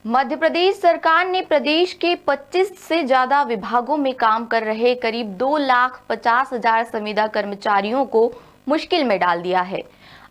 मध्य प्रदेश सरकार ने प्रदेश के 25 से ज्यादा विभागों में काम कर रहे करीब 2,50,000 संविदा कर्मचारियों को मुश्किल में डाल दिया है।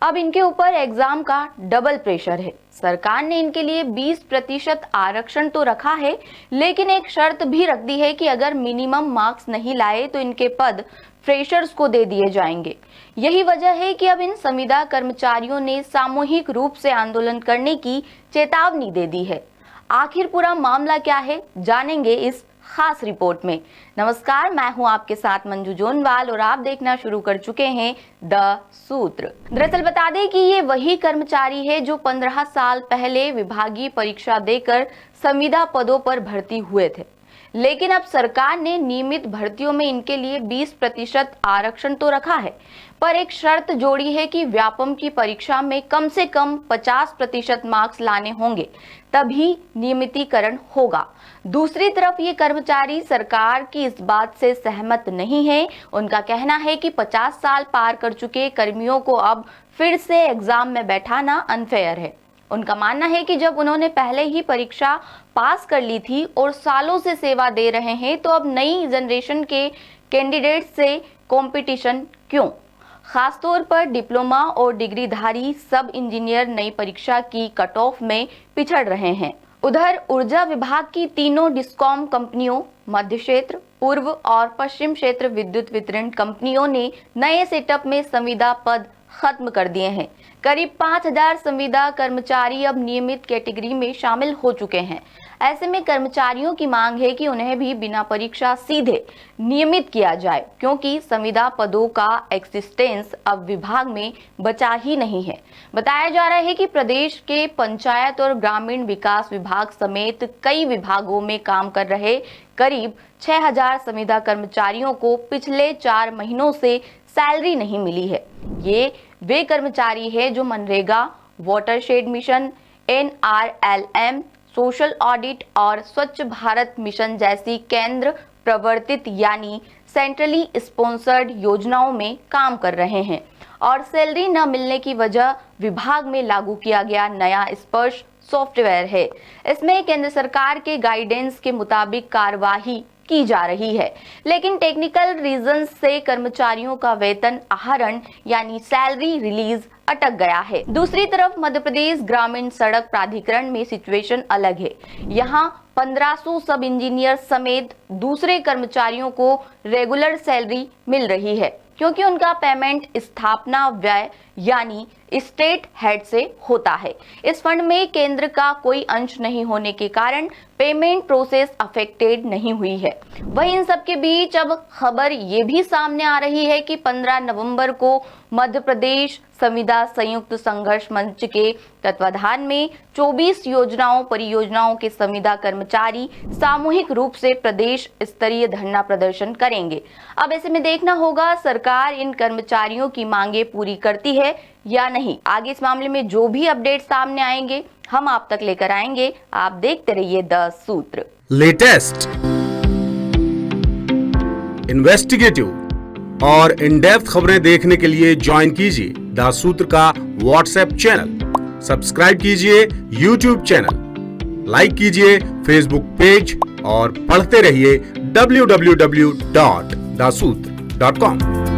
अब इनके ऊपर एग्जाम का डबल प्रेशर है। सरकार ने इनके लिए 20% आरक्षण तो रखा है, लेकिन एक शर्त भी रख दी है कि अगर मिनिमम मार्क्स नहीं लाए तो इनके पद फ्रेशर्स को दे दिए जाएंगे। यही वजह है कि अब इन संविदा कर्मचारियों ने सामूहिक रूप से आंदोलन करने की चेतावनी दे दी है। आखिर पूरा मामला क्या है, जानेंगे इस खास रिपोर्ट में। नमस्कार, मैं हूं आपके साथ मंजू जोनवाल और आप देखना शुरू कर चुके हैं द सूत्र। दरअसल बता दें कि ये वही कर्मचारी है जो 15 साल पहले विभागीय परीक्षा देकर संविदा पदों पर भर्ती हुए थे, लेकिन अब सरकार ने नियमित भर्तियों में इनके लिए 20% आरक्षण तो रखा है, पर एक शर्त जोड़ी है कि व्यापम की परीक्षा में कम से कम 50% मार्क्स लाने होंगे, तभी नियमितीकरण होगा। दूसरी तरफ ये कर्मचारी सरकार की इस बात से सहमत नहीं है। उनका कहना है कि 50 साल पार कर चुके कर्मियों को अब फिर से एग्जाम में बैठाना अनफेयर है। उनका मानना है कि जब उन्होंने पहले ही परीक्षा पास कर ली थी और सालों से सेवा दे रहे हैं, तो अब नई जनरेशन के कैंडिडेट से कंपटीशन क्यों? खासतौर पर डिप्लोमा और डिग्रीधारी सब इंजीनियर नई परीक्षा की कट ऑफ में पिछड़ रहे हैं। उधर ऊर्जा विभाग की तीनों डिस्कॉम कंपनियों, मध्य क्षेत्र, पूर्व और पश्चिम क्षेत्र विद्युत वितरण कंपनियों ने नए सेटअप में संविदा पद खत्म कर दिए हैं। करीब 5,000 संविदा कर्मचारी अब नियमित कैटेगरी में शामिल हो चुके हैं। ऐसे में कर्मचारियों की मांग है कि उन्हें भी बिना परीक्षा सीधे नियमित किया जाए, क्योंकि संविदा पदों का एक्सिस्टेंस अब विभाग में बचा ही नहीं है। बताया जा रहा है कि प्रदेश के पंचायत और ग्रामीण विकास विभाग समेत कई विभागों में काम कर रहे करीब 6,000 संविदा कर्मचारियों को पिछले 4 महीनों से सैलरी नहीं मिली है। ये वे कर्मचारी हैं जो MNREGA, watershed mission, NRLM, social audit और स्वच्छ भारत मिशन जैसी केंद्र प्रवर्तित यानी सेंट्रली स्पॉन्सर्ड योजनाओं में काम कर रहे हैं और सैलरी न मिलने की वजह विभाग में लागू किया गया नया स्पर्श सॉफ्टवेयर है। इसमें केंद्र सरकार के गाइडेंस के मुताबिक कार्यवाही की जा रही है, लेकिन टेक्निकल रीजन से कर्मचारियों का वेतन आहरण यानी सैलरी रिलीज अटक गया है। दूसरी तरफ मध्य प्रदेश ग्रामीण सड़क प्राधिकरण में सिचुएशन अलग है। यहाँ 1500 सब इंजीनियर समेत दूसरे कर्मचारियों को रेगुलर सैलरी मिल रही है, क्योंकि उनका पेमेंट स्थापना व्यय यानी स्टेट हेड से होता है। इस फंड में केंद्र का कोई अंश नहीं होने के कारण पेमेंट प्रोसेस अफेक्टेड नहीं हुई है। वहीं इन सब के बीच अब खबर ये भी सामने आ रही है कि 15 नवंबर को मध्य प्रदेश संविदा संयुक्त संघर्ष मंच के तत्वाधान में 24 योजनाओं परियोजनाओं के संविदा कर्मचारी सामूहिक रूप से प्रदेश स्तरीय धरना प्रदर्शन करेंगे। अब ऐसे में देखना होगा सरकार इन कर्मचारियों की मांगे पूरी करती है या नहीं। आगे इस मामले में जो भी अपडेट सामने आएंगे हम आप तक लेकर आएंगे। आप देखते रहिए द सूत्र। लेटेस्ट, इन्वेस्टिगेटिव और इन डेप्थ खबरें देखने के लिए ज्वाइन कीजिए द सूत्र का व्हाट्सएप चैनल, सब्सक्राइब कीजिए यूट्यूब चैनल, लाइक कीजिए फेसबुक पेज और पढ़ते रहिए www.daसूत्र.com।